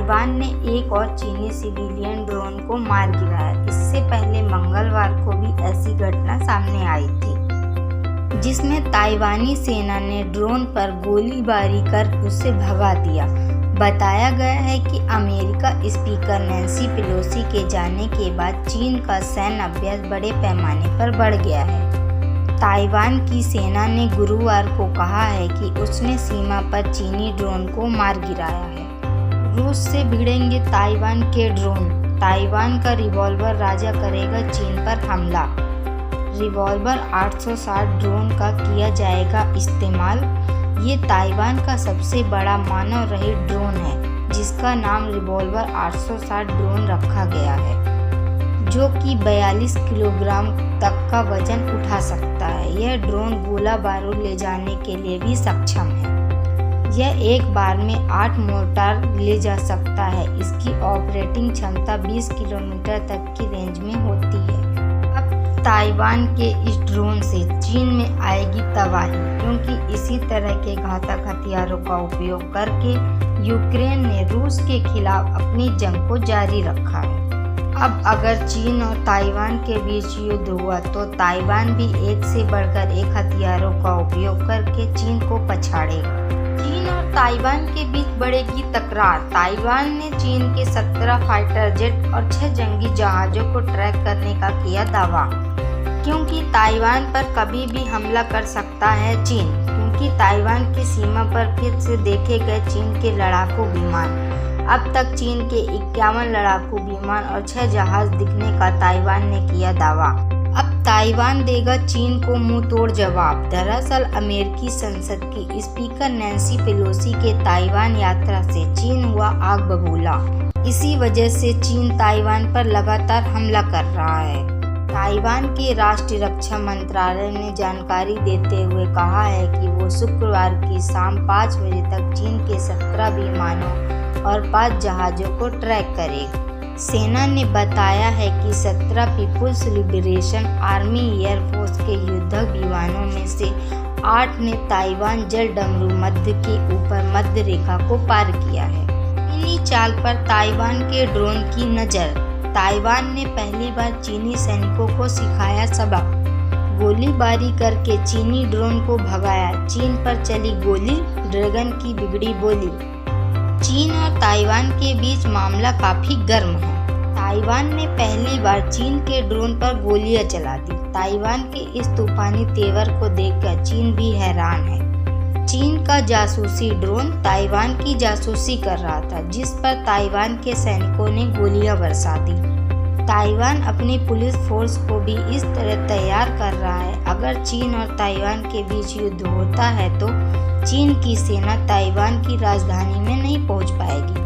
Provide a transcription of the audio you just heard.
Taiwan ने एक और चीनी सिविलियन ड्रोन को मार गिराया। इससे पहले मंगलवार को भी ऐसी घटना सामने आई थी, जिसमें ताइवानी सेना ने ड्रोन पर गोलीबारी कर उसे भगा दिया। बताया गया है कि अमेरिका स्पीकर नैन्सी पेलोसी के जाने के बाद चीन का सैन्य अभ्यास बड़े पैमाने पर बढ़ गया है। ताइवान की सेना ने गुरुवार को कहा है कि उसने सीमा पर चीनी ड्रोन को मार गिराया है। रूस से भिड़ेंगे ताइवान के ड्रोन, ताइवान का रिवॉल्वर राजा करेगा चीन पर हमला। रिवॉल्वर 860 ड्रोन का किया जाएगा इस्तेमाल। ये ताइवान का सबसे बड़ा मानव रहित ड्रोन है, जिसका नाम रिवॉल्वर 860 ड्रोन रखा गया है, जो कि 42 किलोग्राम तक का वजन उठा सकता है। यह ड्रोन गोला बारूद ले जाने के लिए भी सक्षम है। यह एक बार में 8 मोर्टार ले जा सकता है। इसकी ऑपरेटिंग क्षमता 20 किलोमीटर तक की रेंज में होती है। अब ताइवान के इस ड्रोन से चीन में आएगी तबाही, क्योंकि इसी तरह के घातक हथियारों का उपयोग करके यूक्रेन ने रूस के खिलाफ अपनी जंग को जारी रखा है। अब अगर चीन और ताइवान के बीच युद्ध हुआ तो ताइवान भी एक से बढ़कर एक हथियारों का उपयोग करके चीन को पछाड़ेगा। चीन और ताइवान के बीच बढ़ेगी तकरार। ताइवान ने चीन के 17 फाइटर जेट और 6 जंगी जहाज़ों को ट्रैक करने का किया दावा, क्योंकि ताइवान पर कभी भी हमला कर सकता है चीन, क्योंकि ताइवान की सीमा पर फिर से देखे गए चीन के लड़ाकू विमान। अब तक चीन के 51 लड़ाकू विमान और 6 जहाज दिखने का ताइवान ने किया दावा। अब ताइवान देगा चीन को मुंह तोड़ जवाब। दरअसल अमेरिकी संसद की स्पीकर नैन्सी पेलोसी के ताइवान यात्रा से चीन हुआ आग बबूला। इसी वजह से चीन ताइवान पर लगातार हमला कर रहा है। ताइवान के राष्ट्रीय रक्षा मंत्रालय ने जानकारी देते हुए कहा है कि वो शुक्रवार की शाम 5 बजे तक चीन के 17 विमानों और 5 जहाज़ों को ट्रैक करेगा। सेना ने बताया है कि 17 पीपुल्स लिबरेशन आर्मी एयरफोर्स के युद्धक विमानों में से 8 ने ताइवान जल डमरू मध्य के ऊपर मध्य रेखा को पार किया है। चीनी चाल पर ताइवान के ड्रोन की नज़र। ताइवान ने पहली बार चीनी सैनिकों को सिखाया सबक। गोलीबारी करके चीनी ड्रोन को भगाया। चीन पर चली गोली, ड्रैगन की बिगड़ी बोली। चीन और ताइवान के बीच मामला काफी गर्म है। ताइवान ने पहली बार चीन के ड्रोन पर गोलियां चला दी। ताइवान के इस तूफानी तेवर को देखकर चीन भी हैरान है। चीन का जासूसी ड्रोन ताइवान की जासूसी कर रहा था, जिस पर ताइवान के सैनिकों ने गोलियां बरसा दी। ताइवान अपनी पुलिस फोर्स को भी इस तरह तैयार कर रहा है। अगर चीन और ताइवान के बीच युद्ध होता है तो चीन की सेना ताइवान की राजधानी में नहीं पहुंच पाएगी।